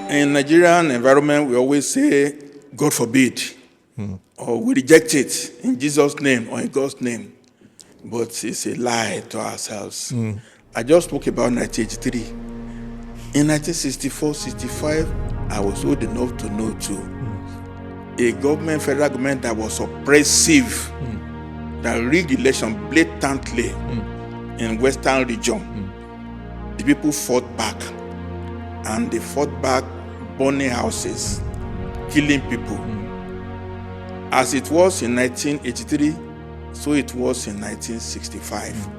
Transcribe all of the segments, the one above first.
In Nigerian environment, we always say, God forbid, or we reject it in Jesus' name or in God's name. But it's a lie to ourselves. I just spoke about 1983. In 1964-65, I was old enough to know too. A government, federal government that was oppressive, that rigged election blatantly in Western region. The people fought back, and they fought back burning houses, killing people. As it was in 1983, so it was in 1965.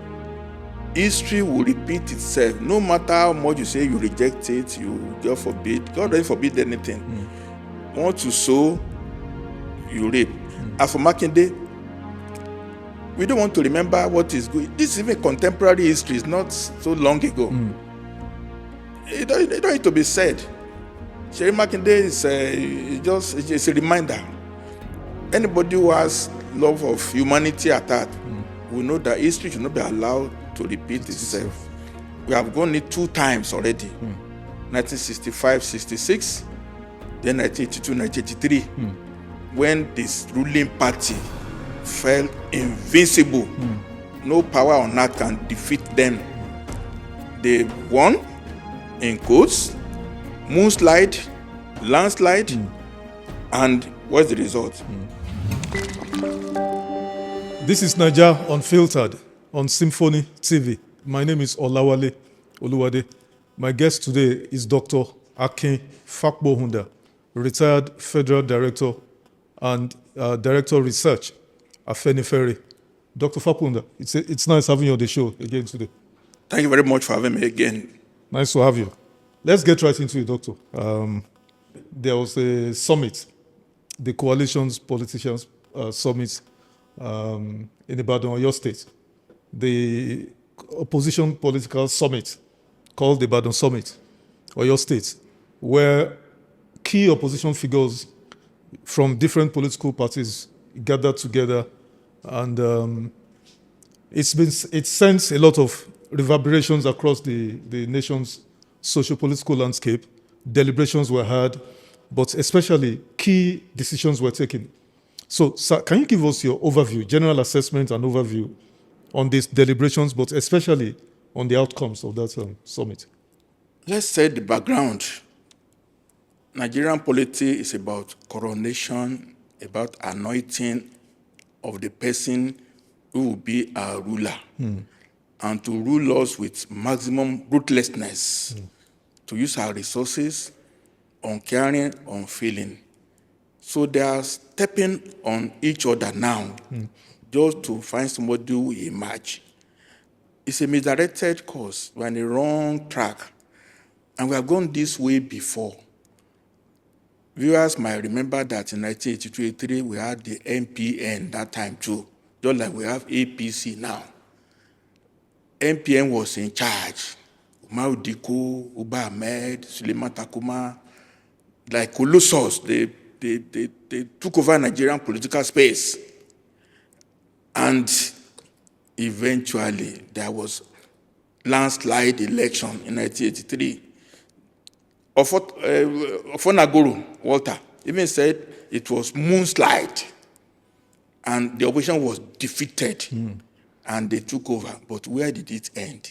History will repeat itself. No matter how much you say you reject it, you God forbid. God doesn't forbid anything. Once you sow, you reap. As for Makinde, we don't want to remember what is good. This is even contemporary history. It's not so long ago. It don't need to be said. Sherry Makinde is it's a reminder. Anybody who has love of humanity at heart will know that history should not be allowed to repeat itself. We have gone it 2 times already. 1965-66, then 1982-1983, when this ruling party felt invincible. No power on earth can defeat them. They won, in quotes, moonslide, landslide, and what's the result? This is Naija Unfiltered on SYMFONI TV. My name is Olawale, Oluwade. My guest today is Dr. Akin Fakunda, retired Federal Director and Director of Research, Afenifere. Dr. Fakunda, it's nice having you on the show again today. Thank you very much for having me again. Nice to have you. Let's get right into it, Doctor. There was a summit, the Coalition's Politicians Summit in Ibadan, Oyo State. The opposition political summit called the Ibadan Summit, Oyo State, where key opposition figures from different political parties gathered together, and it sends a lot of reverberations across the nation's socio-political landscape. Deliberations were had, but especially key decisions were taken. So, sir, can you give us your overview, general assessment and overview on these deliberations, but especially on the outcomes of that summit? Let's set the background. Nigerian politics is about coronation, about anointing of the person who will be our ruler, and to rule us with maximum ruthlessness, to use our resources, uncaring, unfeeling. So they are stepping on each other now, just to find somebody who will emerge. It's a misdirected course. We're on the wrong track. And we have gone this way before. Viewers might remember that in 1982-83, we had the MPN that time too, just like we have APC now. MPN was in charge. Umar Diko, Uba Ahmed, Suleiman Takuma, like Colossus, they took over Nigerian political space. And eventually, there was landslide election in 1983. Ofonagoro, Walter, even said it was moonslide. And the opposition was defeated. And they took over. But where did it end?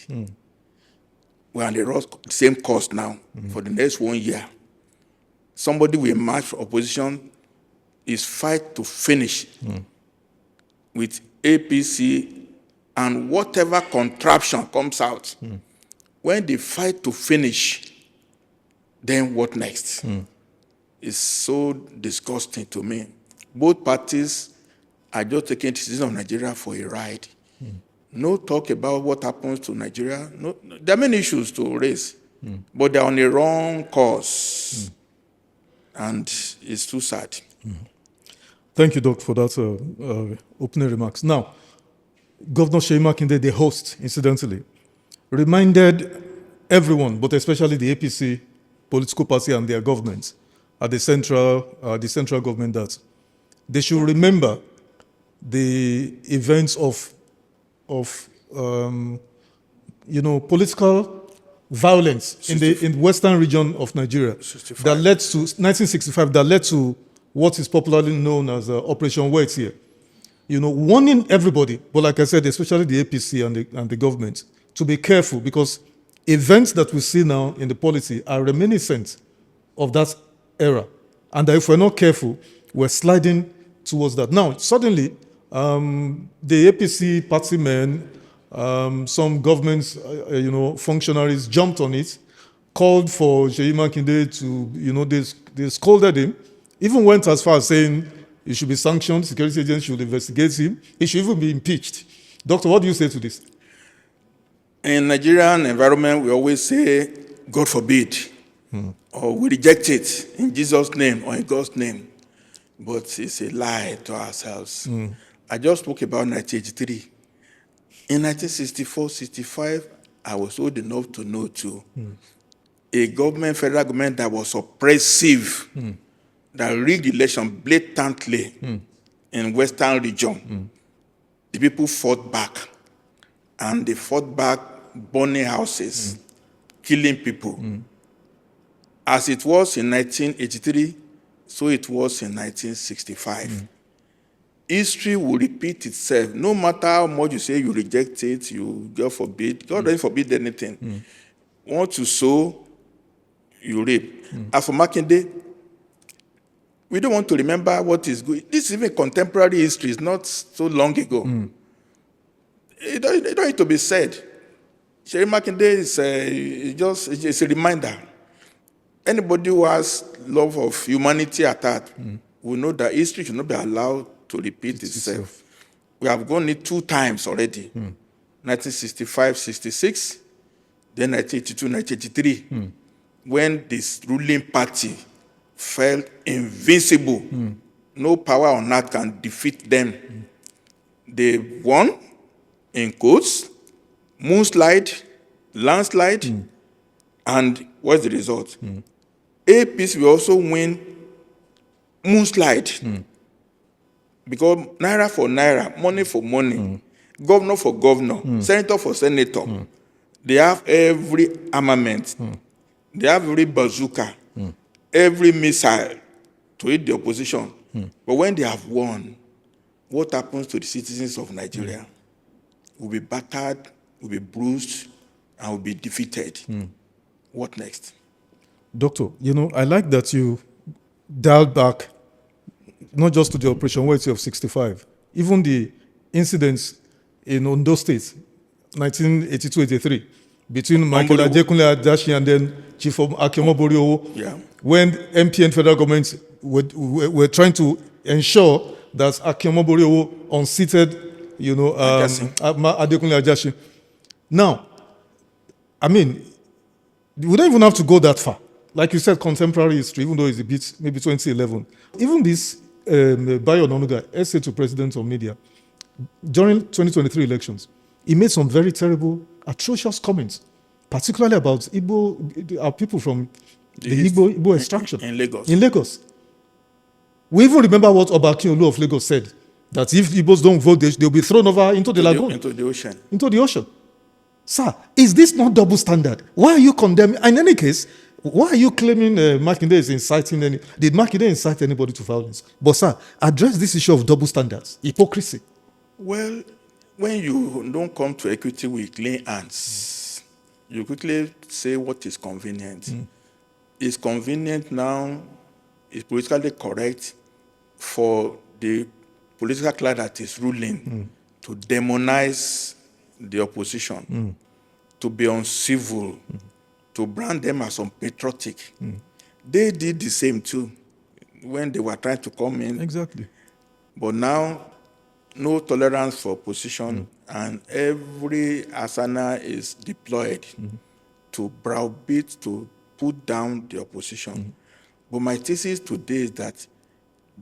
We're on the same course now for the next 1 year. Somebody will emerge for opposition, is fight to finish with APC and whatever contraption comes out. When they fight to finish, then what next? It's so disgusting to me. Both parties are just taking the citizens of Nigeria for a ride. No talk about what happens to Nigeria. No, there are many issues to raise, but they're on the wrong course. And it's too sad. Thank you, Doc, for that opening remarks. Now, Governor Seyi Makinde, the host, incidentally, reminded everyone, but especially the APC political party and their government at the central government, that they should remember the events of political violence in the western region of Nigeria 65. that led to 1965, that led to what is popularly known as Operation Wait Here. Warning everybody, but like I said, especially the APC and the government, to be careful, because events that we see now in the polity are reminiscent of that era. And that if we're not careful, we're sliding towards that. Now, suddenly, the APC party men, some government, functionaries jumped on it, called for Seyi Makinde to, they scolded him, even went as far as saying he should be sanctioned, security agents should investigate him, he should even be impeached. Doctor, what do you say to this? In Nigerian environment, we always say, God forbid, or we reject it in Jesus' name or in God's name. But it's a lie to ourselves. I just spoke about 1983. In 1964-65, I was old enough to know too. A federal government that was oppressive, that rigged election blatantly in Western region. The people fought back. And they fought back burning houses, killing people. As it was in 1983, so it was in 1965. History will repeat itself. No matter how much you say you reject it, God forbid, God doesn't forbid anything. Once you sow, you reap. As for Makinde, we don't want to remember what is good. This is even contemporary history. It's not so long ago. It don't need to be said. Seyi Makinde is a reminder. Anybody who has love of humanity at heart will know that history should not be allowed to repeat itself. We have gone it 2 times already. 1965-66, then 1982-1983, when this ruling party felt invincible. No power on earth can defeat them. They won, in quotes, moonslide, landslide, and what's the result? APC will also win moonslide. Because naira for naira, money for money, governor for governor, senator for senator. They have every armament. They have every bazooka, every missile to hit the opposition. But when they have won, what happens to the citizens of Nigeria? Will be battered, will be bruised, and will be defeated. What next? Doctor, I like that you dialed back, not just to the Operation Wait of 65, even the incidents in Ondo State, 1982-83, between Michael Adekunle Adashi and then Chief Akin Fakunda, when MPN federal government were trying to ensure that Akin Fakunda unseated Adekunle Ajashi. Now, we don't even have to go that far. Like you said, contemporary history, even though it's a bit, maybe 2011. Even this Bayo Onanuga, essay to president of media, during 2023 elections, he made some very terrible, atrocious comments, particularly about our people from the Igbo extraction. In Lagos. In Lagos. We even remember what Oba Akinolu of Lagos said, that if Igbos don't vote, they'll be thrown over into the lagoon. Into the ocean. Into the ocean. Sir, is this not double standard? Why are you condemning? In any case, why are you claiming Makinde is inciting did Makinde incite anybody to violence? But sir, address this issue of double standards, hypocrisy. Well, when you don't come to equity with clean hands, you quickly say what is convenient. It's convenient now, it's politically correct for the political class that is ruling to demonize the opposition, to be uncivil, to brand them as unpatriotic. They did the same too when they were trying to come in. Exactly. But now, no tolerance for opposition, and every asana is deployed to browbeat, to put down the opposition. But my thesis today is that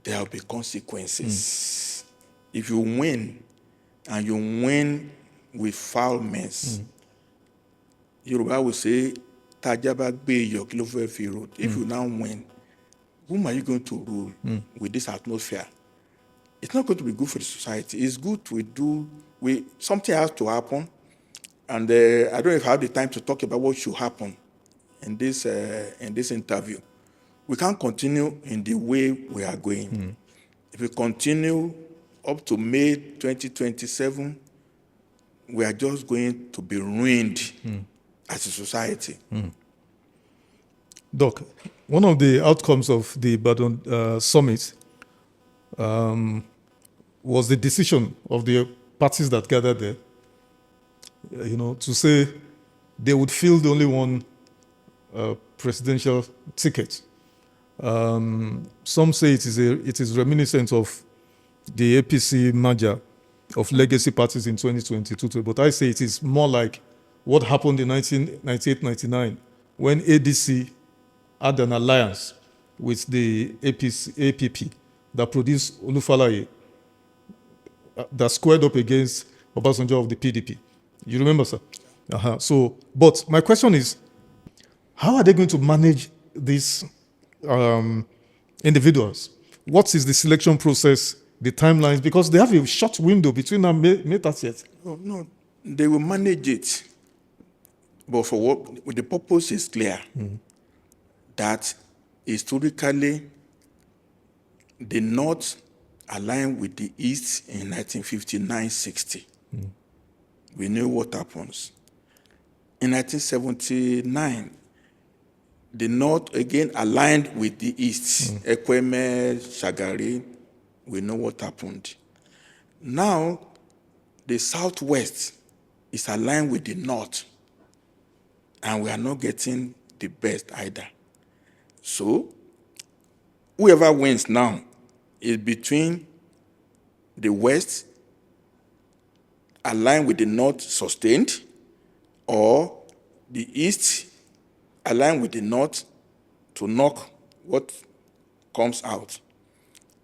there will be consequences. If you win, and you win with foul mess, Yoruba will say, Tajaba gbe iyọ̀ kí ló fẹ́ fi rò. If you now win, whom are you going to rule with this atmosphere? It's not going to be good for the society. It's good something has to happen. And I don't know if I have the time to talk about what should happen in this interview. We can't continue in the way we are going. If we continue up to May 2027, we are just going to be ruined as a society. Doc, one of the outcomes of the Ibadan Summit was the decision of the parties that gathered there, to say they would field only one presidential ticket. Some say it is reminiscent of the APC merger of legacy parties in 2022, but I say it is more like what happened in 1998-99 when ADC had an alliance with the APP that produced Olawale that squared up against Obasanjo of the PDP. You remember, sir? So, but my question is, how are they going to manage these individuals? What is the selection process, the timelines? Because they have a short window between now and May 30th. No, they will manage it. But for what the purpose is clear, that historically the North aligned with the East in 1959-60. We know what happens. In 1979, the North again aligned with the East. Ekweme, Shagari, we know what happened. Now, the Southwest is aligned with the North, and we are not getting the best either. So, whoever wins now is between the West aligned with the North sustained, or the East aligned with the North to knock what comes out.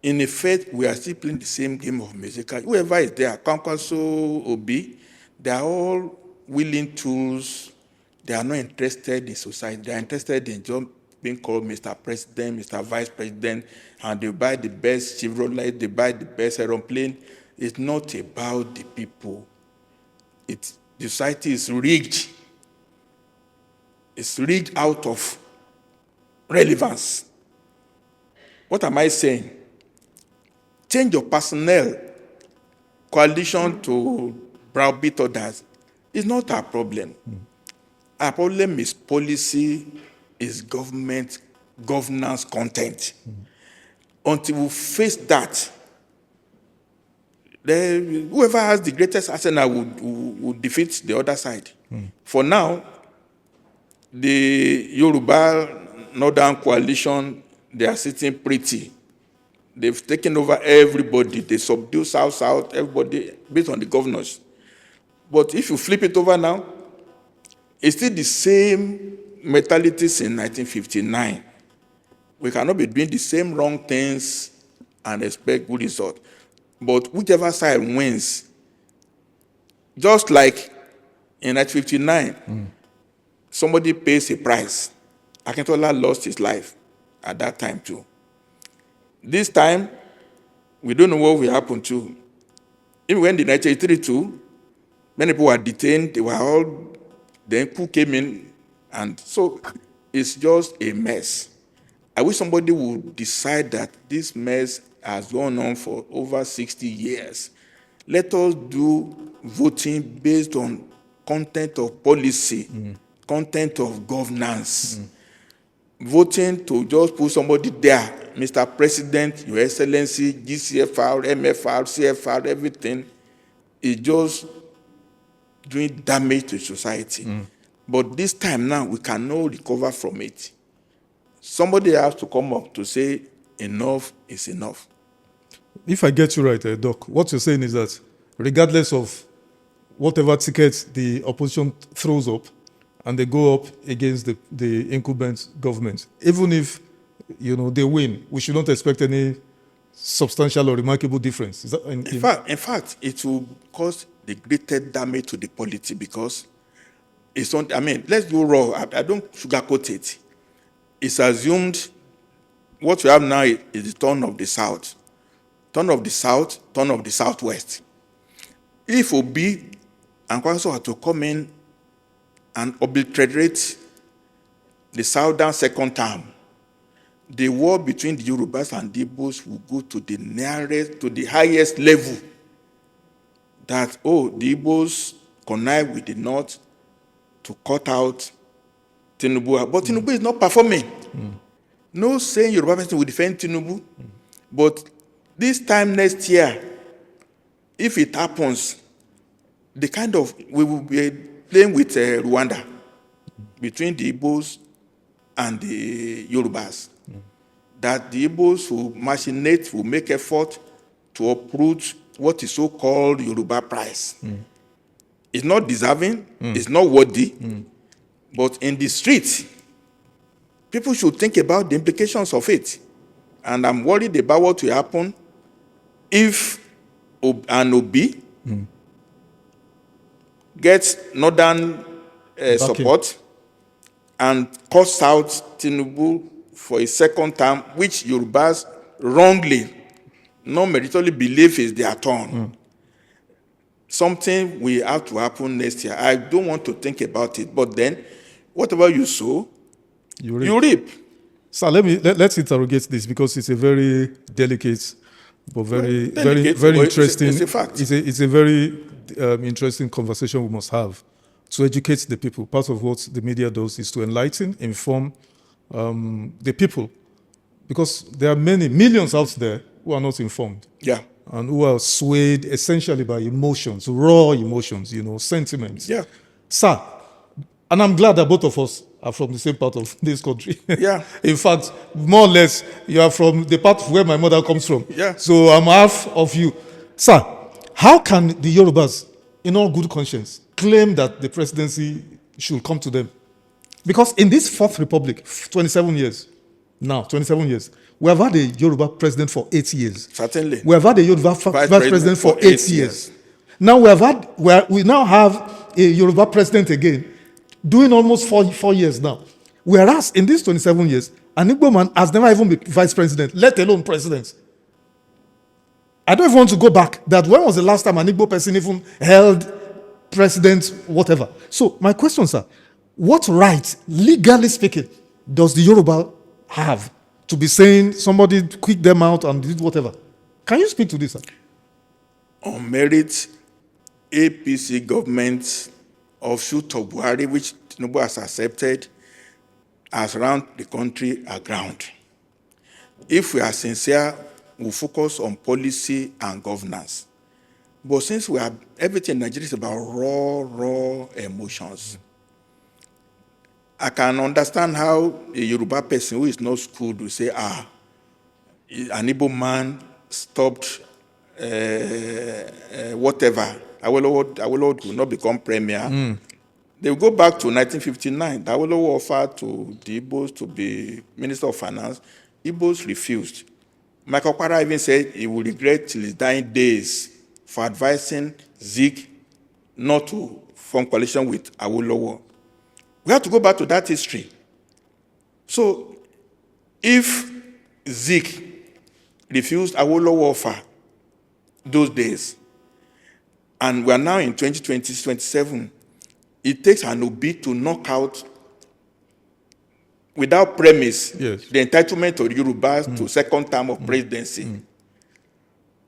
In effect, we are still playing the same game of musical. Whoever is there, Kwankwaso, Obi, they are all willing tools. They are not interested in society. They are interested in just being called Mr. President, Mr. Vice President, and they buy the best Chevrolet, they buy the best aeroplane. It's not about the people. The society is rigged. It's rigged out of relevance. What am I saying? Change your personnel, coalition to browbeat others is not our problem. Our problem is policy, is government, governance content. Until we face that, whoever has the greatest arsenal would defeat the other side. For now, the Yoruba Northern Coalition, they are sitting pretty. They've taken over everybody. They subdue South, everybody, based on the governors. But if you flip it over now, it's still the same mentalities in 1959. We cannot be doing the same wrong things and expect good results. But whichever side wins, just like in 1959, somebody pays a price. Akintola lost his life at that time too. This time, we don't know what will happen too. Even when the 1983 too, many people were detained, they were all, then coup came in, and so it's just a mess. I wish somebody would decide that this mess has gone on for over 60 years. Let us do voting based on content of policy, content of governance. Voting to just put somebody there, Mr. President, Your Excellency, GCFR, MFR, CFR, everything, is just doing damage to society. But this time now, we cannot recover from it. Somebody has to come up to say, enough is enough. If I get you right, Doc, what you're saying is that regardless of whatever tickets the opposition throws up, and they go up against the incumbent government, even if they win, we should not expect any substantial or remarkable difference. Is that in fact, it will cause the greatest damage to the polity because it's not. I mean, let's go raw. I don't sugarcoat it. It's assumed what we have now is the turn of the South, turn of the South, turn of the Southwest. If Obi and Kwankwaso are to come in and obliterate the southern second term, the war between the Yorubas and Igbos will go to the nearest, to the highest level. That, the Igbos connive with the North to cut out Tinubu. But Tinubu is not performing. No saying Yoruba person will defend Tinubu. But this time next year, if it happens, we will be playing with Rwanda between the Igbos and the Yorubas. That the Igbos will machinate, will make effort to uproot what is so-called Yoruba price. It's not deserving, it's not worthy, but in the street, people should think about the implications of it. And I'm worried about what will happen if an Obi gets northern support and cuts out Tinubu for a second term, which Yorubas wrongly, not meritorily believe is their turn. Something will have to happen next year. I don't want to think about it, but then whatever you sow, you reap. Sir, let's interrogate this because it's a very delicate, but very interesting. It's a fact. It's a very interesting conversation we must have to educate the people. Part of what the media does is to enlighten, inform the people, because there are millions out there who are not informed. Yeah. And who are swayed essentially by emotions, raw emotions, sentiments. Yeah. Sir, and I'm glad that both of us are from the same part of this country. Yeah. In fact, more or less, you are from the part where my mother comes from. Yeah. So I'm half of you. Sir, how can the Yorubas, in all good conscience, claim that the presidency should come to them? Because in this Fourth Republic, 27 years, we have had a Yoruba president for 8 years. Certainly. We have had a Yoruba vice president for 8 years. Now we now have a Yoruba president again, doing almost 4 years now. Whereas in these 27 years, an Igbo man has never even been vice president, let alone president. I don't even want to go back. That when was the last time an Igbo person even held president, whatever? So my question, sir, what right, legally speaking, does the Yoruba have to be saying somebody kicked them out and did whatever? Can you speak to this, sir? On merit, APC government offshoot of Buhari, which Tinubu has accepted, has around the country aground. If we are sincere, we focus on policy and governance. But since everything in Nigeria is about raw emotions, I can understand how a Yoruba person who is not schooled will say, an Igbo man stopped whatever. Awolowo will not become premier. They will go back to 1959. Awolowo offered to the Igbos to be Minister of Finance. Igbos refused. Michael Kwara even said he will regret till his dying days for advising Zik not to form coalition with Awolowo. We have to go back to that history. So, if Zik refused Awolowo offer those days, and we are now in 2027, it takes an Obi to knock out, without premise, the entitlement of the Yorubas to second term of presidency.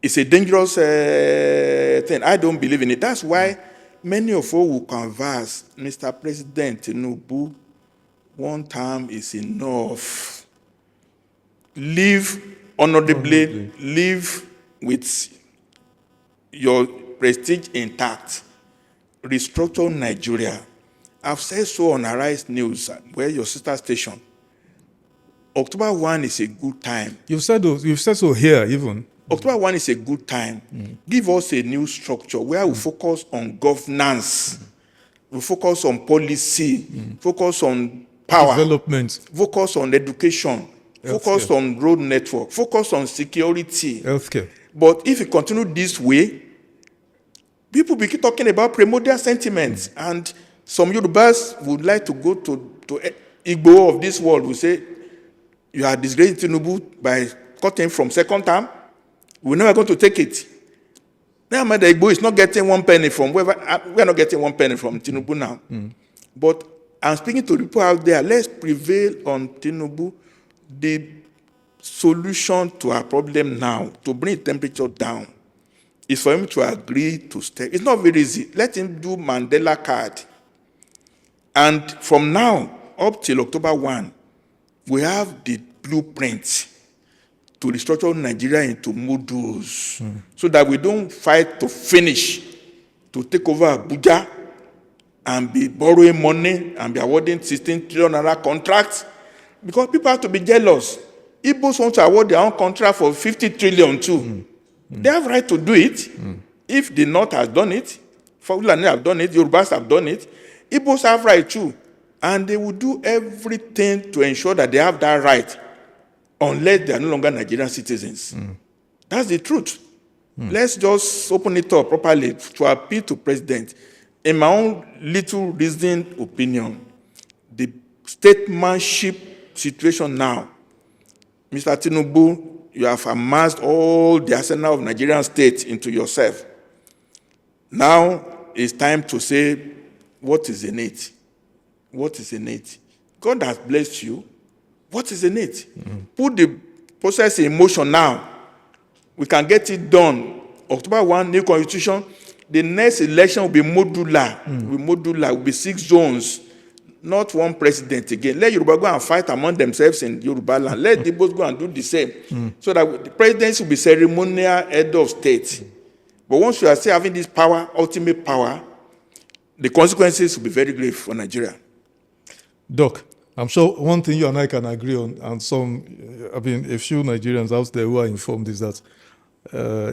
It's a dangerous thing. I don't believe in it. That's why many of us will converse, Mr. President Tinubu, one term is enough. Live honorably, live with your prestige intact. Restructure Nigeria. I've said so on Arise News, where your sister station. October 1 is a good time. You've said so here even. October 1 is a good time. Give us a new structure where we focus on governance, we focus on policy, focus on power, development, focus on education, focus on road network, focus on security, healthcare. But if you continue this way, people begin talking about primordial sentiments, and some Yorubas would like to go to Igbo of this world, who say, you are disgracing Tinubu by cutting from second term. We're never going to take it. Now, the Igbo is not getting 1 penny from wherever. We are not getting 1 penny from Tinubu now. But I'm speaking to people out there, let's prevail on Tinubu. The solution to our problem now, to bring temperature down, is for him to agree to stay. It's not very easy. Let him do Mandela card. And from now up till October 1, we have the blueprint to restructure Nigeria into modules so that we don't fight to finish, to take over Abuja and be borrowing money and be awarding 16 trillion naira contracts, because people have to be jealous. Igbos want to award their own contract for 50 trillion too. They have right to do it. If the North has done it, Fulani have done it, Yorubas have done it, Igbos have right too. And they will do everything to ensure that they have that right, unless they are no longer Nigerian citizens. That's the truth. Let's just open it up properly to appeal to President. In my own little reasoned opinion, the statesmanship situation now, Mr. Tinubu, you have amassed all the arsenal of Nigerian state into yourself. Now it's time to say, what is in it? What is in it? God has blessed you. What is in it? Put the process in motion now. We can get it done. October 1, new constitution. The next election will be modular. Will be 6 zones, not one president again. Let Yoruba go and fight among themselves in Yoruba land. Let the Igbos go and do the same. So that the presidency will be ceremonial head of state. But once you are still having this power, ultimate power, the consequences will be very grave for Nigeria. Doc, I'm sure one thing you and I can agree on, and a few Nigerians out there who are informed, is that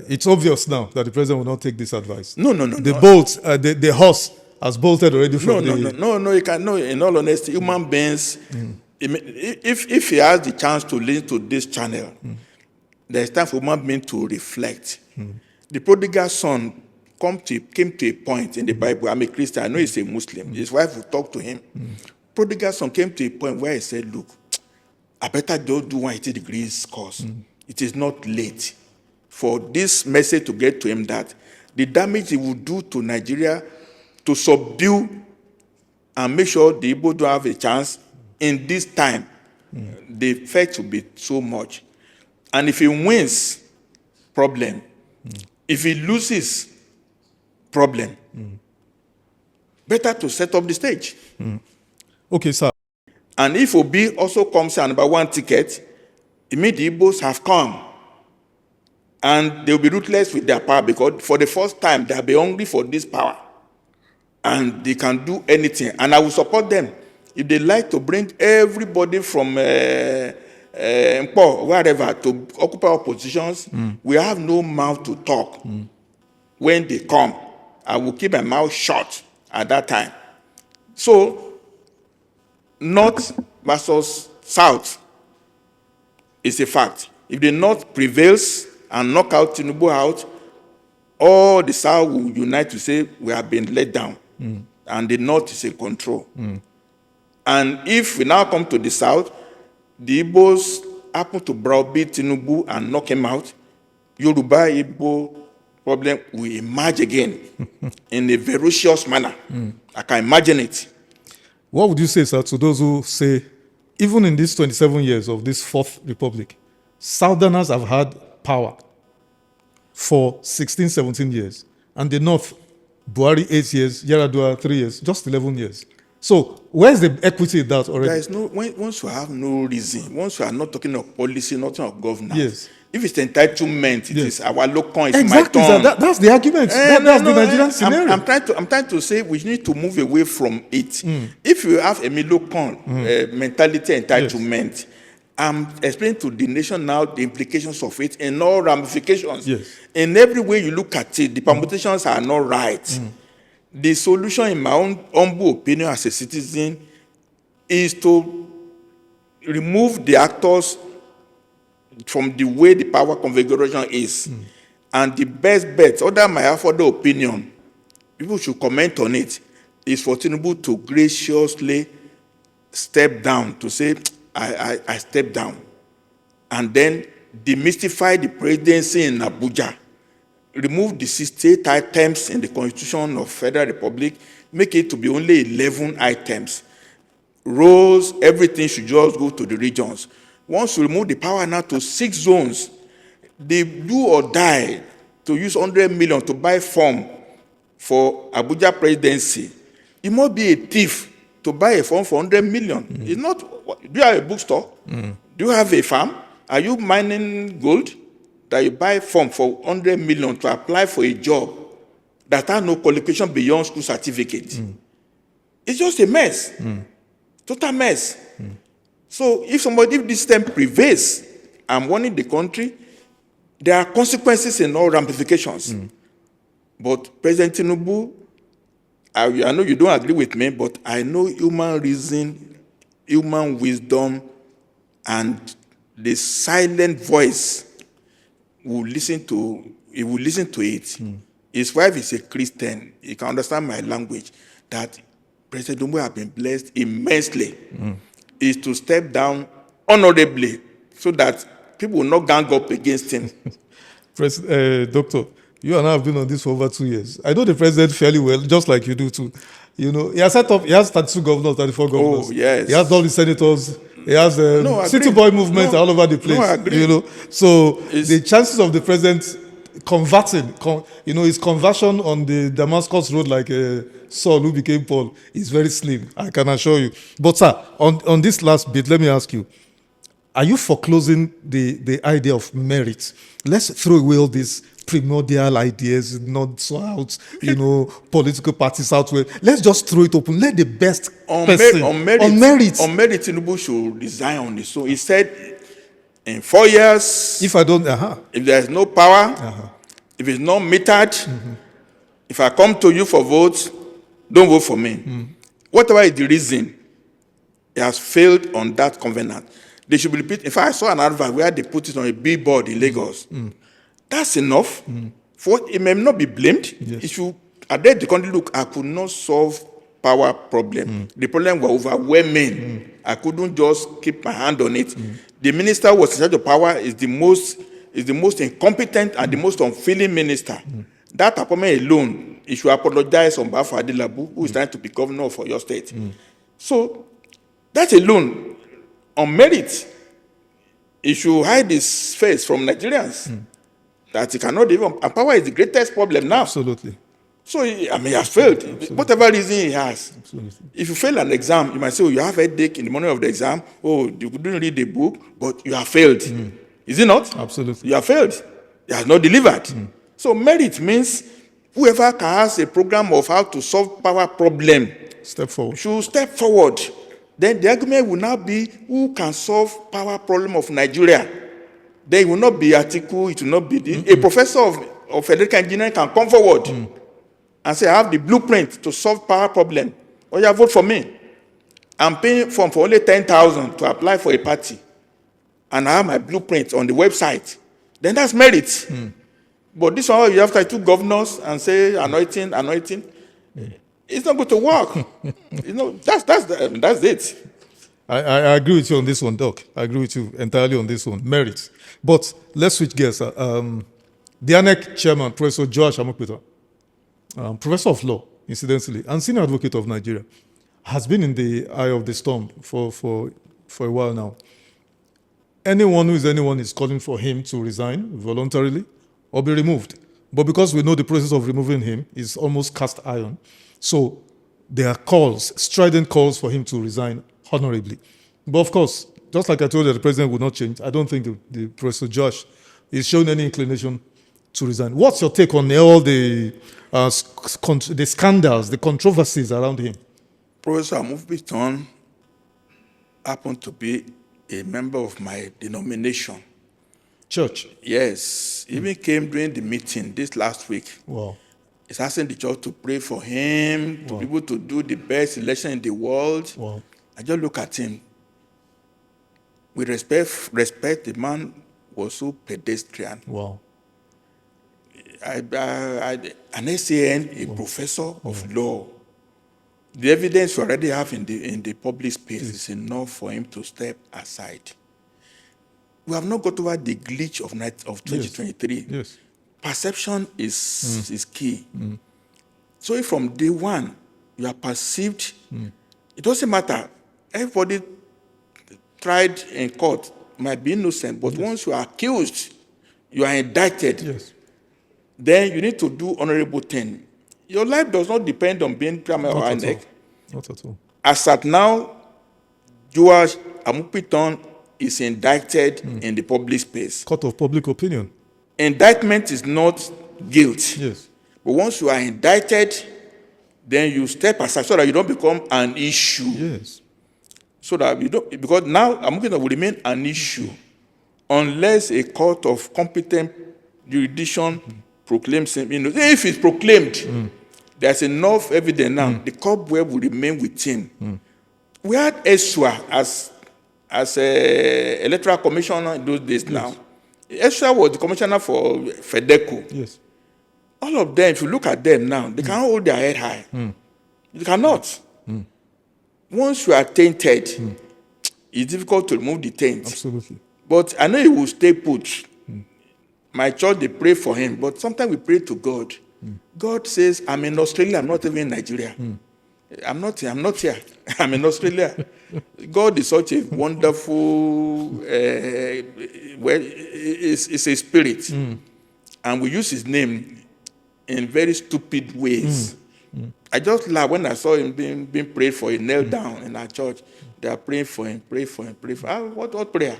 it's obvious now that the president will not take this advice. No. The horse has bolted already from No, you can. No, in all honesty, human beings, if he has the chance to listen to this channel, there's time for human beings to reflect. The prodigal son came to a point in the Bible. I'm a Christian. I know he's a Muslim. His wife will talk to him. Prodigal son came to a point where he said, look, I better just do 180 degrees course. It is not late for this message to get to him that the damage he will do to Nigeria, to subdue and make sure the Igbo don't have a chance in this time, the effect will be so much. And if he wins, problem. If he loses, problem. Better to set up the stage. Okay, sir. And if Obi also comes and number 1 ticket, it means the Igbos have come. And they'll be ruthless with their power, because for the first time, they'll be hungry for this power. And they can do anything. And I will support them. If they like to bring everybody from Mpo, wherever, to occupy our positions, we have no mouth to talk. When they come, I will keep my mouth shut at that time. So, North versus South is a fact. If the North prevails and knock out Tinubu out, all the South will unite to say we have been let down, and the North is in control. And if we now come to the South, the Igbos happen to browbeat Tinubu and knock him out, Yoruba-Igbo problem will emerge again in a ferocious manner. I can imagine it. What would you say, sir, to those who say, even in these 27 years of this Fourth Republic, Southerners have had power for 16, 17 years, and the North, Buhari 8 years, Yar'Adua 3 years, just 11 years. So where's the equity in that already? There is no, once you have no reason, once you are not talking of policy, nothing of governance. Yes. If it's entitlement, it is our local, it's exactly, my turn. Sir, that's the argument. That's the Nigerian scenario. I'm trying to say we need to move away from it. If you have a local mentality, entitlement, yes. I'm explaining to the nation now the implications of it and all ramifications. Yes. In every way you look at it, the permutations are not right. The solution, in my own humble opinion as a citizen, is to remove the actors from the way the power configuration is. And the best bet, other my further opinion, people should comment on it, is for Tinubu to graciously step down, to say, I step down. And then demystify the presidency in Abuja remove the 68 items in the Constitution of Federal Republic, make it to be only 11 items. Roads, everything should just go to the regions. Once you remove the power now to 6 zones, they do or die to use 100 million to buy form for Abuja presidency. You must be a thief to buy a form for 100 million. It's not. Do you have a bookstore? Do you have a farm? Are you mining gold? That you buy form for 100 million to apply for a job that has no qualification beyond school certificate. It's just a mess. Total mess. So if this system prevails, I'm warning the country, there are consequences and all ramifications. But President Tinubu, I know you don't agree with me, but I know human reason, human wisdom, and the silent voice will listen to it. His wife is a Christian. He can understand my language. That President Tinubu has been blessed immensely. Is to step down honorably so that people will not gang up against him. Doctor, you and I have been on this for over 2 years. I know the president fairly well, just like you do too. You know, he has 32 governors, 34 governors. Oh, yes. He has all the senators. He has city boy movement all over the place. No, I agree. You know, so the chances of the president converting, his conversion on the Damascus road like Saul who became Paul is very slim, I can assure you. But sir, on this last bit, let me ask you, are you foreclosing the idea of merit? Let's throw away all these primordial ideas, not so out, political parties out where. Let's just throw it open. Let the best person on merit, Tinubu should resign on this. So he said, in 4 years, if I don't, if there is no power, if it's not metered, if I come to you for votes, don't vote for me. Whatever is the reason, he has failed on that covenant. They should be repeated. If I saw an advert where they put it on a billboard in Lagos, that's enough. For it may not be blamed. Yes. It should address the country. Look, I could not solve power problem. The problem was overwhelming. I couldn't just keep my hand on it. The minister who was in charge of power is the most incompetent and the most unfeeling minister. That appointment alone, he should apologize on behalf of Adilabu, who is trying to be governor for your state. So that alone, on merit, he should hide his face from Nigerians. That he cannot even. And power is the greatest problem now. Absolutely. So he has failed. Absolutely. Whatever reason he has. Absolutely. If you fail an exam, you might say, you have a headache in the morning of the exam. Oh, you couldn't read the book, but you have failed. Is it not? Absolutely. You have failed. You have not delivered. So merit means whoever has a program of how to solve power problem step forward. Should step forward. Then the argument will now be who can solve power problem of Nigeria. Then it will not be Atiku, it will not be a professor of electrical engineering can come forward and say, I have the blueprint to solve power problem. Or you vote for me. I'm paying for only 10,000 to apply for a party. And I have my blueprint on the website. Then that's merit. But this one, you have to 2 governors and say anointing. It's not going to work. That's it. I agree with you on this one, Doc. I agree with you entirely on this one. Merit. But let's switch gears. The INEC Chairman, Professor Joash Amokpita, Professor of Law, incidentally, and Senior Advocate of Nigeria, has been in the eye of the storm for a while now. Anyone is calling for him to resign voluntarily or be removed. But because we know the process of removing him is almost cast iron, so there are strident calls for him to resign honorably. But of course, just like I told you, the president would not change. I don't think the Professor Josh is showing any inclination to resign. What's your take on all the scandals, the controversies around him? Professor Amokpita happened to be a member of my denomination. Church? Yes. He even came during the meeting this last week. Wow. He's asking the church to pray for him, to be able to do the best election in the world. Wow. I just look at him. With respect, the man was so pedestrian. Wow. An SAN, a professor of law. The evidence we already have in the public space is enough for him to step aside. We have not got over the glitch of 2023. Yes. perception is key. So if from day one you are perceived, it doesn't matter. Everybody tried in court might be innocent, but once you are accused, you are indicted. Yes. Then you need to do honorable thing. Your life does not depend on being Chairman or Not at INEC. all. Not at all. As at now, Joash Amupiton is indicted in the public space. Court of public opinion. Indictment is not guilt. Yes. But once you are indicted, then you step aside so that you don't become an issue. Yes. So that you don't, because now Amupiton will remain an issue unless a court of competent jurisdiction proclaims him. If it's proclaimed, there's enough evidence now. The cobweb will remain with him. We had Eswa as a electoral commissioner in those days now. Eswa was the commissioner for FEDECO. Yes. All of them, if you look at them now, they cannot hold their head high. You cannot. Once you are tainted, it's difficult to remove the taint. Absolutely. But I know he will stay put. My church, they pray for him. But sometimes we pray to God. God says, I'm in Australia, I'm not even in Nigeria. I'm not here. I'm in Australia. God is such a wonderful, it's a spirit. And we use his name in very stupid ways. I just laughed when I saw him being prayed for. He knelt down in our church. They are praying for him, pray for him, pray for him. What prayer?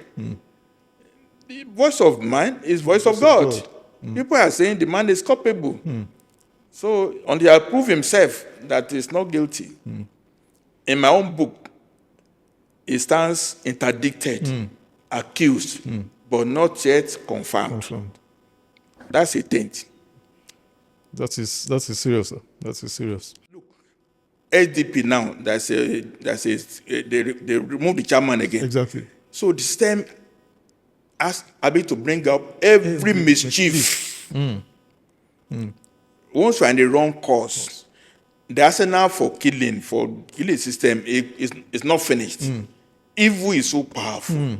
The voice of mine is voice of God. People are saying the man is culpable. So, until he prove himself that he's not guilty, in my own book, he stands interdicted, accused, but not yet confirmed. That's a taint. That is serious, sir. That is serious. Look, SDP now, they remove the chairman again. Exactly. So the system has ability to bring up every mischief. Once you are in the wrong course, the arsenal for killing system is not finished. Evil is so powerful.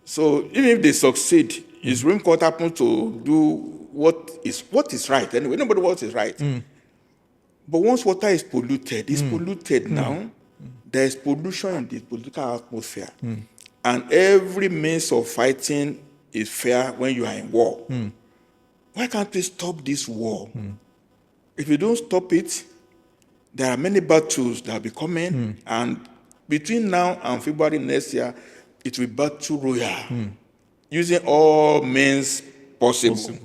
So even if they succeed, it's room court happen to do what is right. Anyway, nobody wants is right. But once water is polluted, it's polluted now. There is pollution in the political atmosphere. And every means of fighting is fair when you are in war. Why can't we stop this war? If you don't stop it, there are many battles that will be coming. And between now and February next year, it will be battle royal. Using all means possible.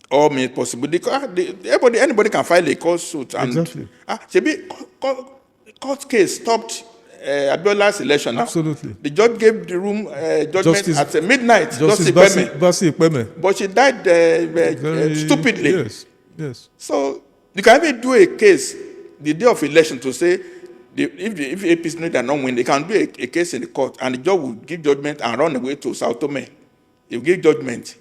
All means possible. Anybody can file a court suit. And, Exactly. Court case stopped Abiola's election. Absolutely. The judge gave the room judgment at midnight. Justice Basi Ikpeme. But she died stupidly. Yes. So you can even do a case the day of election to say if APC know they are not winning, they can do a case in the court and the judge will give judgment and run away to Sao Tome. He will give judgment.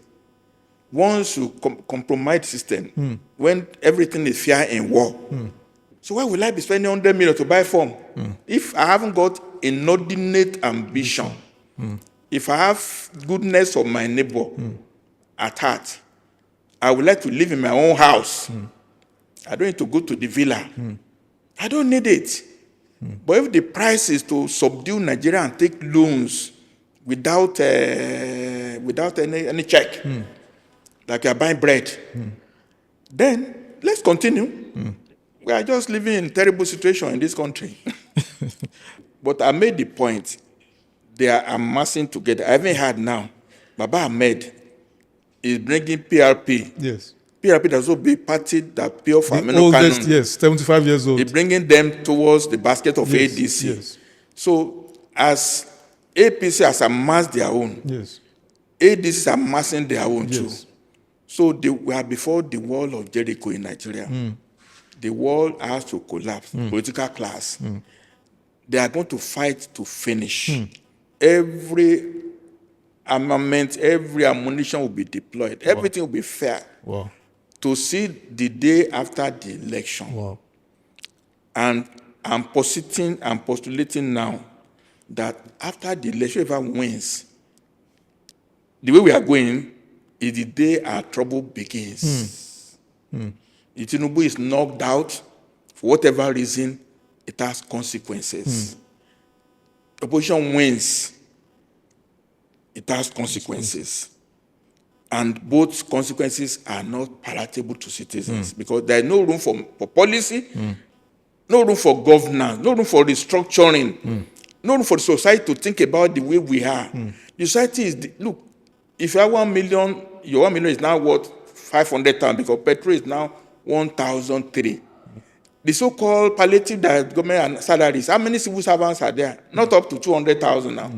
Once you compromise the system, when everything is fair in war. So why will I be spending 100 million to buy form? If I haven't got inordinate ambition, if I have goodness of my neighbor at heart, I would like to live in my own house. I don't need to go to the villa. I don't need it. But if the price is to subdue Nigeria and take loans without any check, like you are buying bread, then let's continue. We are just living in a terrible situation in this country. But I made the point. They are amassing together. I haven't heard now. Baba Ahmed is bringing PRP. Yes. PRP does not be a party that pure for the oldest, yes, 75 years old. He's bringing them towards the basket of ADC. Yes. So as APC has amassed their own, ADC is amassing their own too. So we are before the wall of Jericho in Nigeria. The wall has to collapse. Political class. They are going to fight to finish. Every armament, every ammunition will be deployed. Everything will be fair. Wow. To see the day after the election. Wow. And I'm postulating now that after the election, whoever wins, the way we are going is the day our trouble begins. If Tinubu is knocked out, for whatever reason, it has consequences. Opposition wins, it has consequences. And both consequences are not palatable to citizens because there is no room for policy, no room for governance, no room for restructuring, no room for the society to think about the way we are. The society is, look, if you have 1 million, your 1 million is now worth 500,000 because petrol is now 1,003. The so-called palliative that government salaries, how many civil servants are there? Not up to 200,000 now.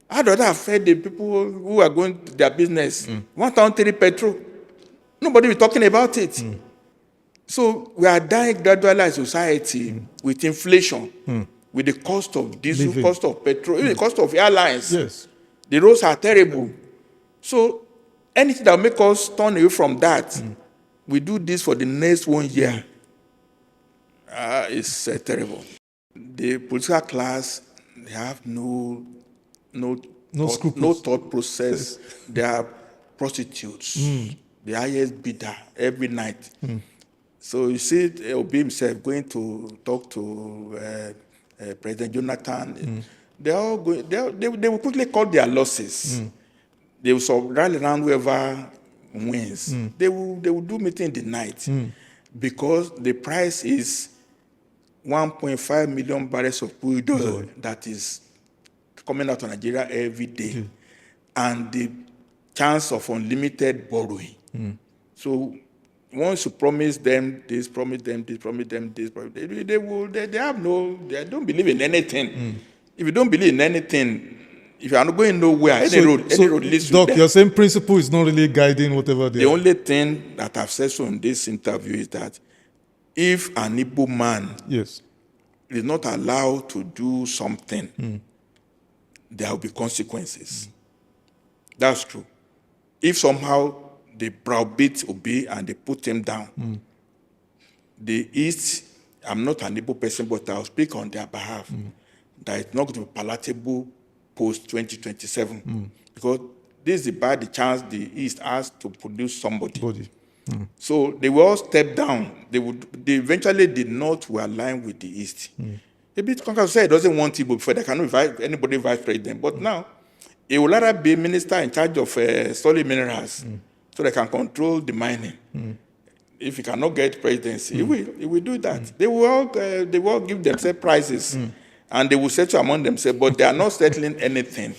How does that affect the people who are going to their business? 1,003 petrol. Nobody will be talking about it. So we are dying gradually as a society with inflation, with the cost of diesel, cost of petrol, even the cost of airlines. Yes. The roads are terrible. So anything that will make us turn away from that, we do this for the next 1 year. It's terrible. The political class, they have no thought process. They are prostitutes. The highest bidder every night. So you see Obi himself going to talk to President Jonathan. They all going. They will quickly cut their losses. They will rally around whoever wins. They will do meeting in the night because the price is 1.5 million barrels of crude oil that is coming out of Nigeria every day, and the chance of unlimited borrowing. So once you promise them this, promise them this, promise them this, they don't believe in anything. If you don't believe in anything, if you are not going nowhere, any road leads Doc, to you're saying principle is not really guiding whatever they The only thing that I've said so in this interview is that if an Igbo man is not allowed to do something, there will be consequences. That's true. If somehow they browbeat Obi and they put him down, the East, I'm not an Igbo person, but I'll speak on their behalf, that it's not going to be palatable post-2027. Because this is about the chance the East has to produce somebody. So they will all step down. They eventually did not align with the East. Maybe Congress said it doesn't want Igbo before they cannot invite anybody vice president. But now, it will rather be minister in charge of solid minerals so they can control the mining. If he cannot get presidency, he will do that. They will all give themselves prizes and they will settle among themselves, but they are not settling anything.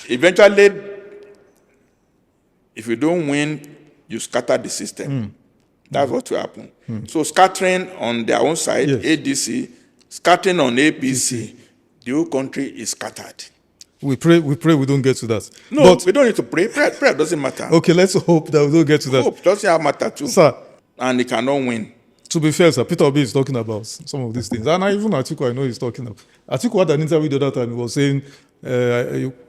Eventually, if you don't win, you scatter the system. That's what will happen. So scattering on their own side, ADC, scattering on APC, the whole country is scattered. We pray we don't get to that. No, but we don't need to pray. Prayer doesn't matter. Okay, let's hope that we don't get to that. Hope doesn't matter too. Sir. And he cannot win. To be fair, sir, PeterObi is talking about some of these things. And even Atiku, I know he's talking about. Atiku had an interview the other time. He was saying,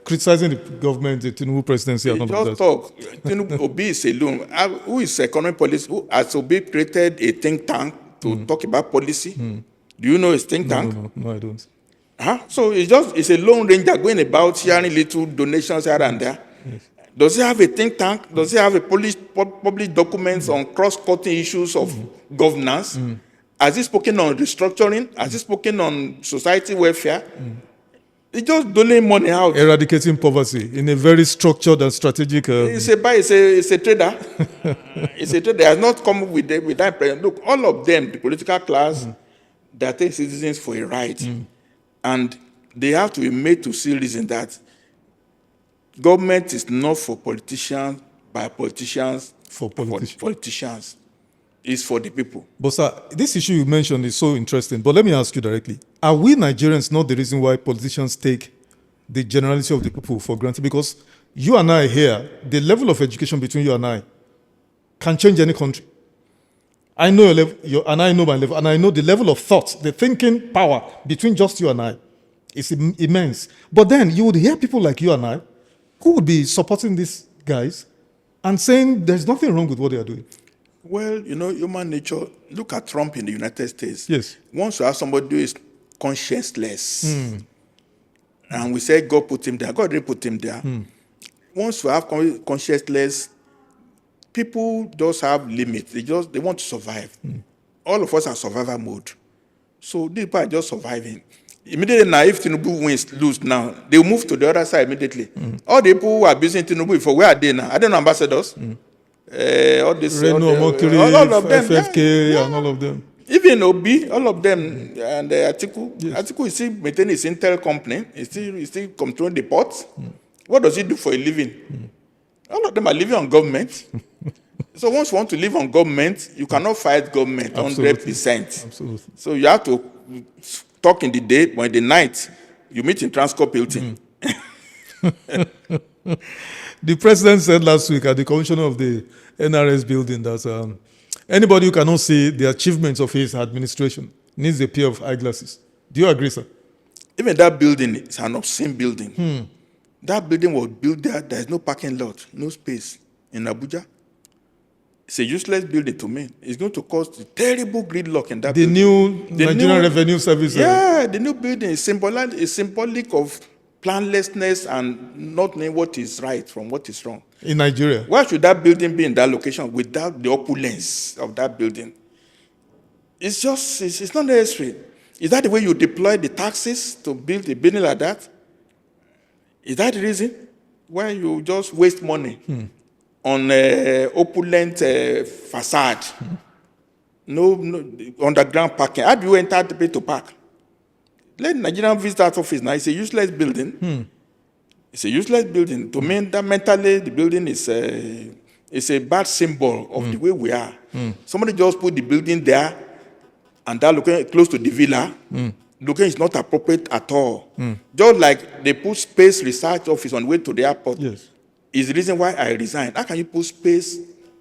criticizing the government, the Tinubu presidency, and all of that. Just talk. Tinubu Obi is alone. Who is economic policy? Who has Obi created a think tank to talk about policy? Do you know his think tank? No, I don't. So it's a lone ranger going about sharing little donations here and there. Does he have a think tank? Does he have a published documents on cross-cutting issues of governance? Has he spoken on restructuring? Has he spoken on society welfare? He's just doling money out. Eradicating poverty in a very structured and strategic... It's a trader. It's a trader. He has not come with that. Look, all of them, the political class, they are taking citizens for a ride. And they have to be made to see reason that government is not for politicians, by politicians, for politicians. It's for the people. But sir, this issue you mentioned is so interesting. But let me ask you directly. Are we Nigerians not the reason why politicians take the generality of the people for granted? Because you and I here, the level of education between you and I can change any country. I know your level, and I know my level, and I know the level of thought, the thinking power between just you and I is immense. But then you would hear people like you and I who would be supporting these guys and saying there's nothing wrong with what they are doing. Well, human nature, look at Trump in the United States. Yes. Once you have somebody who is conscienceless, and we say God put him there, God didn't put him there. once you have consciousness, people just have limits. They want to survive. All of us are survival mode. So these people are just surviving. Immediately now, if Tinubu lose now, they will move to the other side immediately. All the people who are abusing Tinubu before, where are they now? Are they not ambassadors? All this, Reno, Mokiri, all of them, FFK, and all of them. Even Obi, all of them, and Atiku. Yes. Atiku is still maintaining his intel company. He's still controlling the ports. What does he do for a living? All of them are living on government. So once you want to live on government, you cannot fight government 100%. Absolutely. So you have to talk in the day, but in the night, you meet in Transcorp Hilton. The president said last week at the commissioner of the NRS building that anybody who cannot see the achievements of his administration needs a pair of eyeglasses. Do you agree, sir? Even that building is an obscene building. That building was built there. There is no parking lot, no space in Abuja. It's a useless building to me. It's going to cause terrible gridlock in that building. The Nigerian Revenue Service. Yeah, the new building is symbolic of planlessness and not knowing what is right from what is wrong. In Nigeria. Why should that building be in that location without the opulence of that building? It's not necessary. Is that the way you deploy the taxes to build a building like that? Is that the reason why you just waste money on opulent facade? No underground parking. How do you enter the place to park? Let Nigerian visit that office now. It's a useless building. It's a useless building. To me, that mentally, the building is a bad symbol of the way we are. Somebody just put the building there, and that looking close to the villa. Looking is not appropriate at all. Just like they put space research office on the way to the airport. Yes. Is the reason why I resigned. How can you put space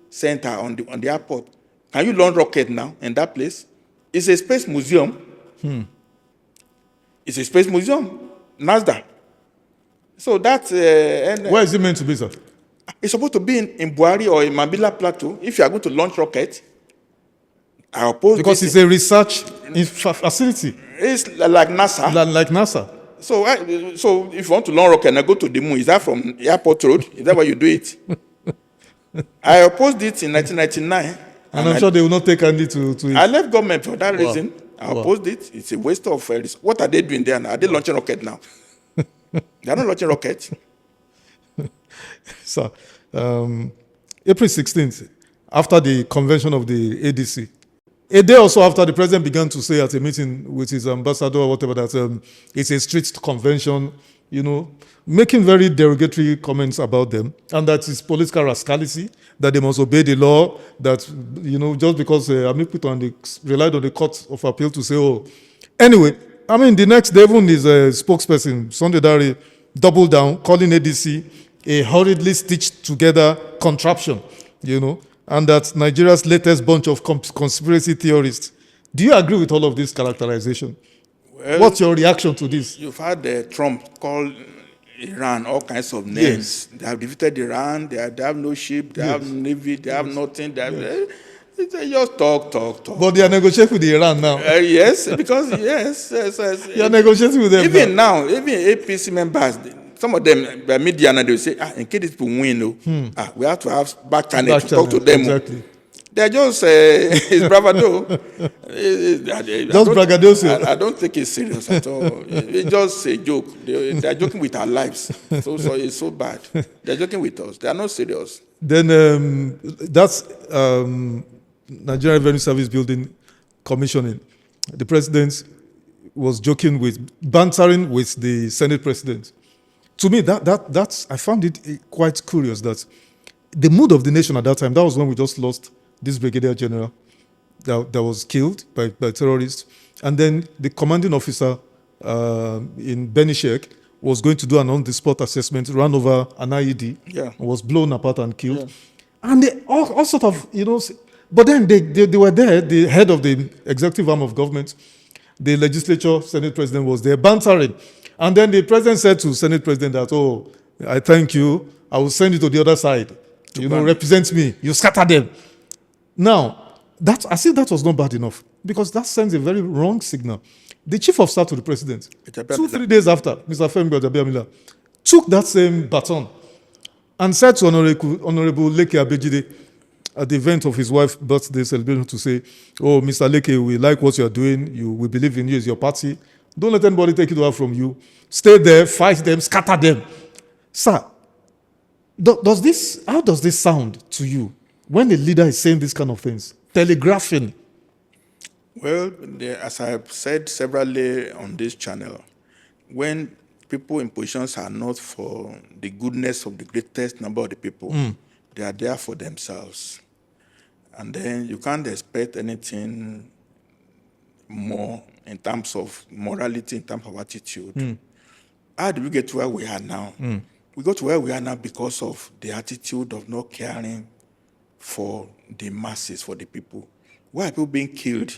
center on the airport? Can you launch rocket now in that place? It's a space museum. It's a space museum. NASDAQ. So that's... where is it meant to be, sir? It's supposed to be in Buhari or in Mambila Plateau. If you are going to launch rocket, I oppose because it's a research facility. It's like NASA. Like NASA. So if you want to launch rocket and go to the moon, is that from Airport Road? Is that why you do it? I opposed it in 1999. And I'm sure they will not take handy to it. I left government for that reason. I opposed it. It's a waste of what are they doing there now? Are they launching rocket now? They are not launching rocket. Sir, April 16th, after the convention of the ADC, a day or so after, the president began to say at a meeting with his ambassador or whatever that it's a strict convention, making very derogatory comments about them, and that it's political rascality, that they must obey the law, that, just because people relied on the Court of Appeal to say, oh. Anyway, the next day, even his spokesperson, Sunday Dare, doubled down, calling ADC a hurriedly stitched together contraption, and that Nigeria's latest bunch of conspiracy theorists. Do you agree with all of this characterization? Well, what's your reaction to this? You've had Trump call Iran all kinds of names. Yes. They have defeated Iran. They have no ship. They have navy. They have nothing. They just talk. But they are negotiating with Iran now. Yes, because yes. You are negotiating with them even now. Even APC members. Some of them, by media, they will say, in case these people win, we have to have back channel to talk to them. Exactly. They're just, it's bravado. Just braggadocio. I don't think it's serious at all. It's just a joke. They're joking with our lives. So it's so bad. They're joking with us. They are not serious. Then that's Nigerian Revenue Service building commissioning. The president was bantering with the Senate president. To me, that's I found it quite curious that the mood of the nation at that time, that was when we just lost this brigadier general that was killed by terrorists. And then the commanding officer in Benishek was going to do an on-the-spot assessment, ran over an IED, was blown apart and killed. Yeah. And they all sort of, but then they were there, the head of the executive arm of government, the legislature, Senate president was there, bantering. And then the president said to Senate president that, oh, I thank you. I will send you to the other side. Represent me. You scatter them. Now, I see that was not bad enough because that sends a very wrong signal. The chief of staff to the president, 2-3 days after, Mr. Femi Gbajabiamila, took that same baton and said to Honorable Leke Abejide at the event of his wife's birthday celebration to say, "Oh, Mr. Leke, we like what you are doing. We believe in you as your party. Don't let anybody take it away from you. Stay there, fight them, scatter them." Sir, how does this sound to you when the leader is saying these kind of things, telegraphing? Well, as I have said severally on this channel, when people in positions are not for the goodness of the greatest number of the people, they are there for themselves. And then you can't expect anything more in terms of morality, in terms of attitude. How did we get to where we are now? We got to where we are now because of the attitude of not caring for the masses, for the people. Why are people being killed?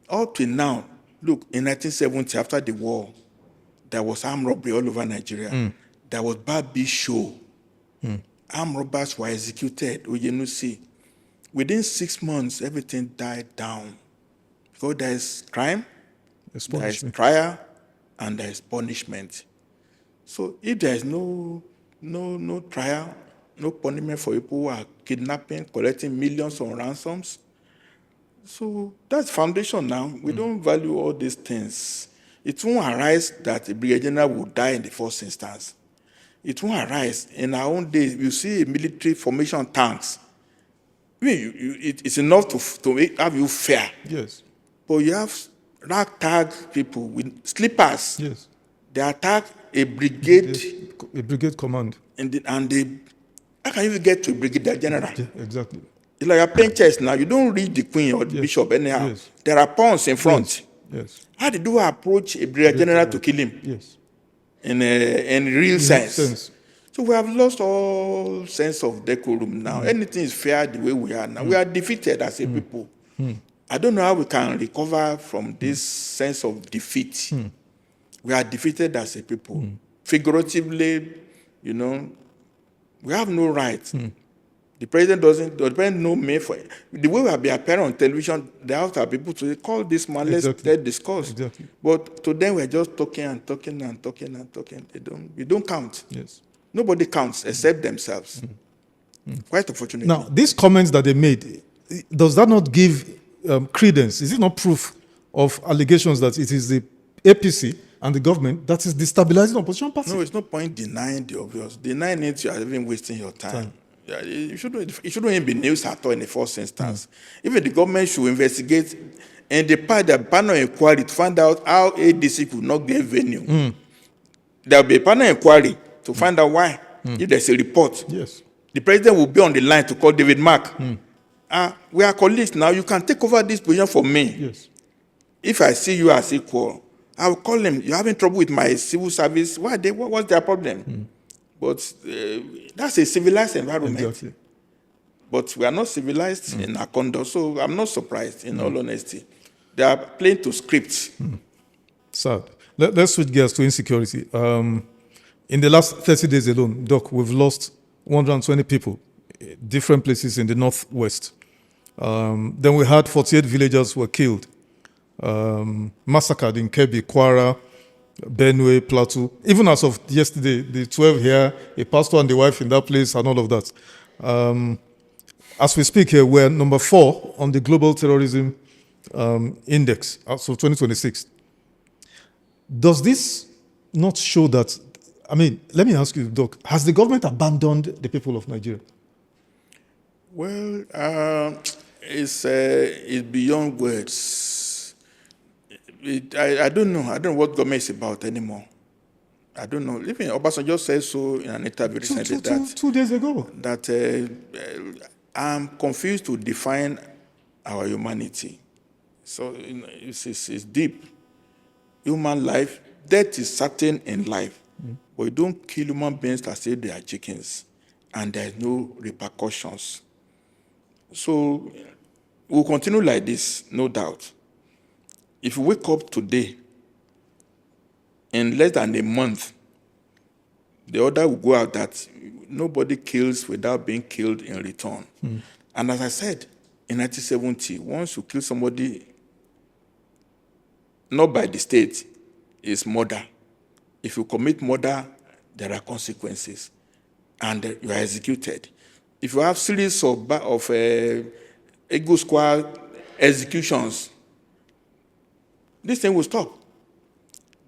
Up to now, look, in 1970, after the war, there was armed robbery all over Nigeria. There was Barbie show. Armed robbers were executed. Oyenusi. Within 6 months, everything died down. Because there is crime, there is trial, and there is punishment. So if there is no trial, no punishment for people who are kidnapping, collecting millions on ransoms, so that's foundation now. We don't value all these things. It won't arise that a brigadier general will die in the first instance. It won't arise. In our own days, you see a military formation tanks. I mean, it's enough to have you fear. Yes. But you have ragtag people with slippers. Yes. They attack a brigade. A brigade command. And they, how can you get to a brigadier general? Yeah, exactly. It's like you're playing chess now. You don't read the queen or the bishop anyhow. Yes. There are pawns in front. Yes. How did you approach a brigadier general to kill him? Yes. In real sense. So we have lost all sense of decorum now. Anything is fair the way we are now. We are defeated as a people. I don't know how we can recover from this sense of defeat. We are defeated as a people. Figuratively, we have no right. The president know me for the way we have been appearing on television. There are people to call this man, let's discuss. Exactly. But to them, we're just talking and talking and talking and talking. We don't count. Yes. Nobody counts except themselves. Quite unfortunate. Now, these comments that they made, does that not give credence? Is it not proof of allegations that it is the APC and the government that is destabilizing opposition parties? No, it's no point denying the obvious. Denying it, you are even wasting your time. Yeah, it shouldn't even be news at all in the first instance. Even the government should investigate and the panel inquiry to find out how ADC could not get venue. There will be a panel inquiry to find out why. If there's a report, Yes. the president will be on the line to call David Mark. We are colleagues now. You can take over this position for me. Yes. If I see you as equal, I will call him. You're having trouble with my civil service. What's their problem? But that's a civilized environment. Exactly. But we are not civilized in our conduct, so I'm not surprised, in all honesty. They are playing to scripts. Sad. Let's switch gears to insecurity. In the last 30 days alone, Doc, we've lost 120 people, different places in the northwest. Then we had 48 villagers were killed, massacred in Kebbi, Kwara, Benue, Plateau. Even as of yesterday, the 12 here, a pastor and the wife in that place, and all of that. As we speak here, we're number 4 on the Global Terrorism Index as of 2026. Does this not show that, let me ask you, Doc, has the government abandoned the people of Nigeria? Well, it's beyond words. I don't know. I don't know what government is about anymore. I don't know. Even Obasanjo said so in an interview recently that 2 days ago. That I'm confused to define our humanity. So it's deep. Human life, death is certain in life, but you don't kill human beings as if they are chickens, and there is no repercussions. So we'll continue like this, no doubt. If you wake up today, in less than a month, the order will go out that nobody kills without being killed in return. And as I said, in 1970, once you kill somebody, not by the state, it's murder. If you commit murder, there are consequences. and you are executed. If you have series of Ego Squad executions, this thing will stop.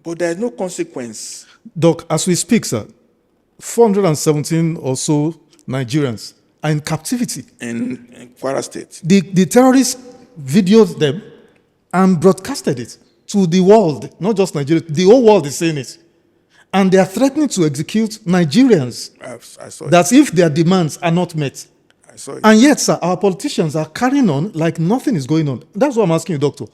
But there is no consequence. Doc, as we speak, sir, 417 or so Nigerians are in captivity. In Kwara State. The terrorists videoed them and broadcasted it to the world, not just Nigeria. The whole world is seeing it. And they are threatening to execute Nigerians. I saw that if their demands are not met. I saw it. And yet, sir, our politicians are carrying on like nothing is going on. That's what I'm asking you, Doctor.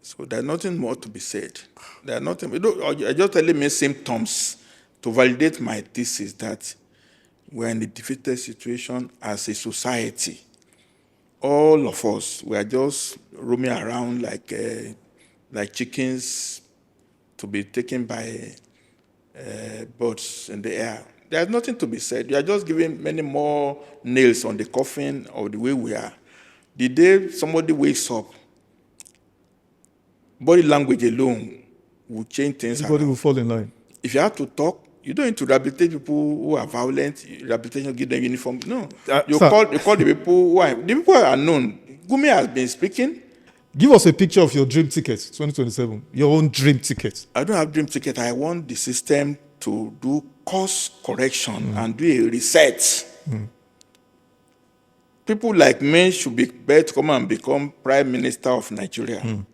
So there's nothing more to be said. There's nothing. I just telling me symptoms to validate my thesis that we're in a defeated situation as a society. All of us, we are just roaming around like chickens to be taken by birds in the air. There's nothing to be said. You are just giving many more nails on the coffin of the way we are. The day somebody wakes up, body language alone will change things. Everybody will fall in line. If you have to talk, you don't need to rehabilitate people who are violent. Rehabilitation, give them uniform. No, you call the people who are known. Gumi has been speaking. Give us a picture of your dream ticket, 2027. Your own dream ticket. I don't have dream ticket. I want the system to do course correction and do a reset. People like me should be better to come and become Prime Minister of Nigeria.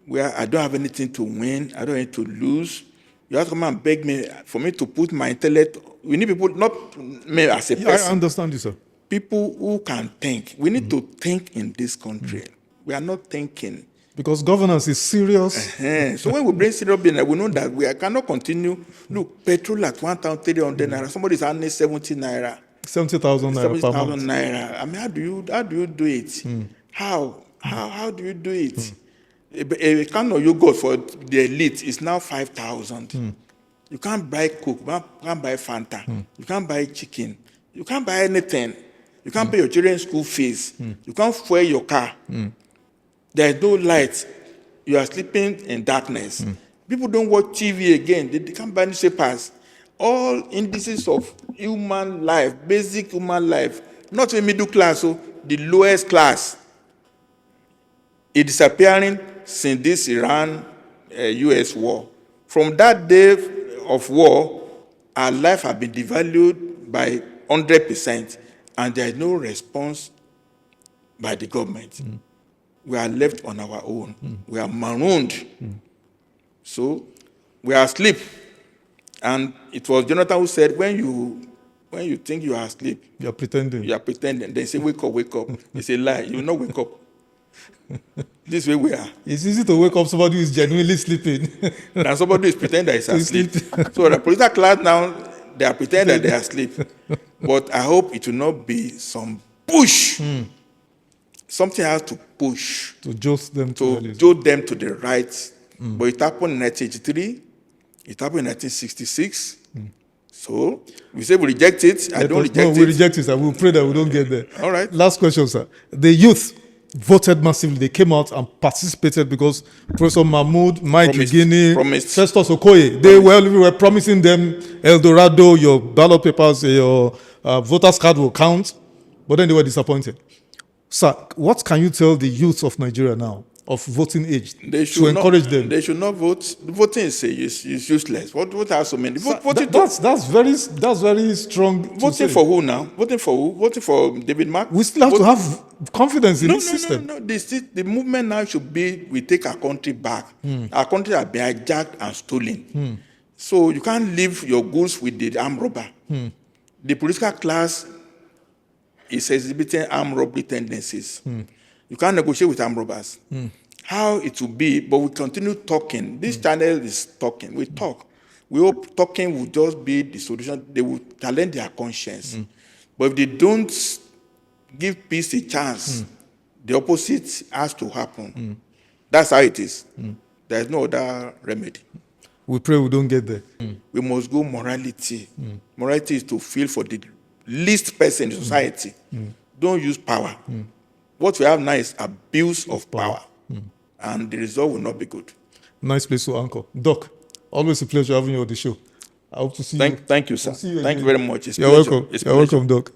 Where I don't have anything to win, I don't need to lose. You have to come and beg me for me to put my intellect. We need people, not me as a person. I understand you, sir. People who can think. We need to think in this country. We are not thinking. Because governance is serious. So when we bring serious business, we know that we cannot continue. Look, petrol at 1,300 naira. Somebody is earning 70 naira. 70,000 naira per month. 70,000 naira. I mean, how do you do it? How do you do it? A can of yogurt for the elite is now 5,000. You can't buy Coke, you can't buy Fanta, you can't buy chicken, you can't buy anything. You can't pay your children's school fees. You can't fuel your car. There is no light. You are sleeping in darkness. People don't watch TV again. They can't buy newspapers. All indices of human life, basic human life, not the middle class, so the lowest class, is disappearing since this Iran-US war. From that day of war, our life has been devalued by 100%, and there is no response by the government. We are left on our own. We are marooned. So we are asleep. And it was Jonathan who said, when you think you are asleep, you are pretending. You are pretending. They say, wake up, wake up. It's a lie. You will not wake up. This way we are. It's easy to wake up somebody who is genuinely sleeping. And somebody who is pretending that he's asleep. So the political class now, they are pretending that they are asleep. But I hope it will not be some push. Something has to push. To jolt them to the right. But it happened in 1983. It happened in 1966. So we say we reject it. I don't reject it. No, we reject it, sir. We'll pray that we don't get there. All right. Last question, sir. The youth voted massively. They came out and participated because Professor Mahmoud, Mike Igini, Festus Okoye, we were promising them El Dorado, your ballot papers, your voters card will count, but then they were disappointed. Sir, what can you tell the youth of Nigeria now, of voting age, to encourage them? They should not vote. Voting is useless. What are so many? Sir, that's very strong. Voting for who now? Voting for who? Voting for David Mark? We still have to have confidence in the system. No. The movement now should be, we take our country back. Our country has been hijacked and stolen. So you can't leave your goods with the armed robber. The political class is exhibiting armed robbery tendencies. You can't negotiate with armed robbers. How it will be, but we continue talking. This channel is talking. We talk. We hope talking will just be the solution. They will challenge their conscience. But if they don't give peace a chance, the opposite has to happen. That's how it is. There is no other remedy. We pray we don't get there. We must go morality. Morality is to feel for the least person in society. Don't use power. What we have now is abuse of power. And the result will not be good. Nice place to anchor. Doc, always a pleasure having you on the show. I hope to see you. Thank you, sir. See you Thank you again. very much. It's You're pleasure. welcome. It's You're pleasure. welcome, Doc.